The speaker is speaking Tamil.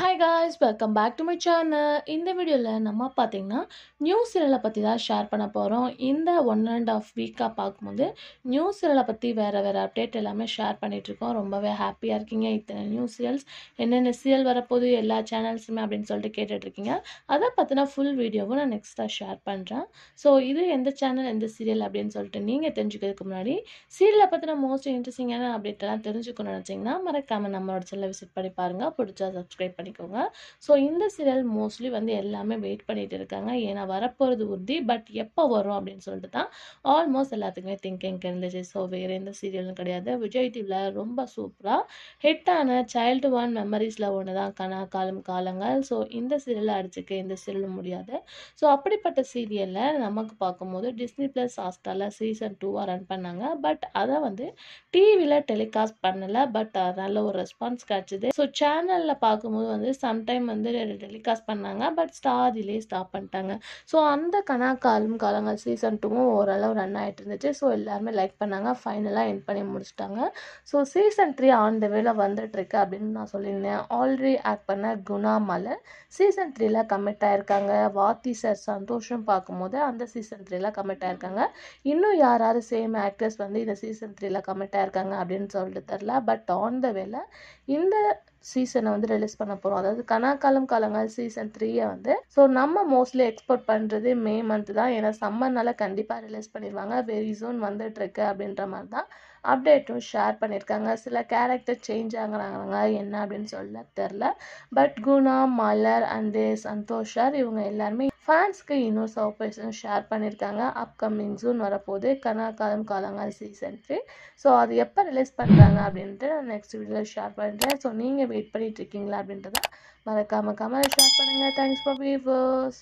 Hi guys, welcome back to my channel. இந்த வீடியோல நம்ம பார்த்தீங்கன்னா நியூ சீரியலை பற்றி தான் ஷேர் பண்ண போகிறோம். இந்த 1.5 வீக்காக பார்க்கும்போது நியூ சீரியலை பற்றி வேறு அப்டேட் எல்லாமே ஷேர் பண்ணிகிட்ருக்கோம். ரொம்பவே ஹாப்பியாக இருக்கீங்க. இத்தனை நியூ சீரியல்ஸ் என்னென்ன சீரியல் வரப்போகுது எல்லா சேனல்ஸுமே அப்படின்னு சொல்லிட்டு கேட்டுட்ருக்கீங்க. அதை பற்றின ஃபுல் வீடியோவும் நான் நெக்ஸ்ட்டாக ஷேர் பண்ணுறேன். ஸோ இது எந்த சேனல் எந்த சீரியல் அப்படின்னு சொல்லிட்டு நீங்கள் தெரிஞ்சுக்கிறதுக்கு முன்னாடி சீரியலை பற்றின மோஸ்ட் இன்ட்ரெஸ்டிங்கான அப்டேட்டெல்லாம் தெரிஞ்சுக்கணும்னு நினச்சிங்கன்னா மறக்காமல் நம்மளோட சேனலை விசிட் பண்ணி பாருங்கள். பிடிச்சா சப்ஸ்கிரைப் பண்ணிக்கோங்க. ஸோ இந்த சீரியல் மோஸ்ட்லி வந்து எல்லாமே வெயிட் பண்ணிட்டு இருக்காங்க. ஏன்னா வரப்போகிறது உறுதி, பட் எப்போ வரும் அப்படின்னு சொல்லிட்டு தான் ஆல்மோஸ்ட் எல்லாத்துக்குமே திங்கிங் இருந்துச்சு. ஸோ வேறு எந்த சீரியலும் கிடையாது. விஜய் டிவியில் ரொம்ப சூப்பராக ஹிட்டான சைல்டு ஒன் மெமரிஸில் ஒன்று தான் கனா காலம் காலங்கள். ஸோ இந்த சீரியலை அடிச்சுக்க இந்த சீரியலும் முடியாது. ஸோ அப்படிப்பட்ட சீரியலில் நமக்கு பார்க்கும்போது டிஸ்னி ப்ளஸ் ஹாட்ஸ்டாரில் சீசன் 2 ரன் பண்ணாங்க. பட் அதை வந்து டிவியில் டெலிகாஸ்ட் பண்ணலை. பட் நல்ல ஒரு ரெஸ்பான்ஸ் கிடச்சிது. ஸோ சேனலில் பார்க்கும்போது வந்து சம்டைம் வந்து டெலிகாஸ்ட் பண்ணாங்க. பட் ஸ்டாதிலே ஸ்டாப் பண்ணிட்டாங்க. ஸோ அந்த கனா காலம் காலங்கள் சீசன் 2வும் ஓரளவு ரன் ஆகிட்டு இருந்துச்சு. ஸோ எல்லாருமே லைக் பண்ணாங்க. ஃபைனலாக எண்ட் பண்ணி முடிச்சிட்டாங்க. ஸோ சீசன் 3 ஆன் த வேல வந்துட்டுருக்கு அப்படின்னு நான் சொல்லியிருந்தேன். ஆல்ரெடி ஆக்ட் பண்ண குணா மலர் சீசன் 3ல கமிட் ஆயிருக்காங்க. வாத்தி சார் சந்தோஷம் பார்க்கும்போது அந்த சீசன் 3ல கமிட் ஆயிருக்காங்க. இன்னும் யார் யார் சேம் ஆக்டர்ஸ் வந்து இந்த சீசன் 3ல கமிட் ஆயிருக்காங்க அப்படின்னு சொல்லிட்டு தெரில. பட் ஆன் த வேல இந்த சீசனை வந்து ரிலீஸ் பண்ண போகிறோம். அதாவது கனா காலம் காலங்கள் சீசன் 3 வந்து ஸோ நம்ம மோஸ்ட்லி எக்ஸ்போர்ட் பண்ணுறது மே மந்த் தான். ஏன்னா சம்மர்னால கண்டிப்பாக ரிலீஸ் பண்ணிடுவாங்க. வெரி சூன் வந்துட்டுருக்கு அப்படின்ற மாதிரி தான் அப்டேட்டும் ஷேர் பண்ணியிருக்காங்க. சில கேரக்டர் சேஞ்ச் ஆகுறாங்க என்ன அப்படின்னு சொல்ல தெரில. But Guna Malar and Santhosh sir இவங்க எல்லாருமே ஃபேன்ஸ்க்கு இன்னும் சர்ப்ரைஸும் ஷேர் பண்ணியிருக்காங்க. அப்கமிங் ஜூன் வரப்போது கனா காலம் காலங்கள் சீசன் 3. ஸோ அது எப்போ ரிலீஸ் பண்ணுறாங்க அப்படின்ட்டு நான் நெக்ஸ்ட் வீடியோவில் ஷேர் பண்ணுறேன். ஸோ நீங்கள் வெயிட் பண்ணிட்டு இருக்கீங்களா அப்படின்றத மறக்காம கமெண்ட் ஷேர் பண்ணுங்கள். Thanks for viewers.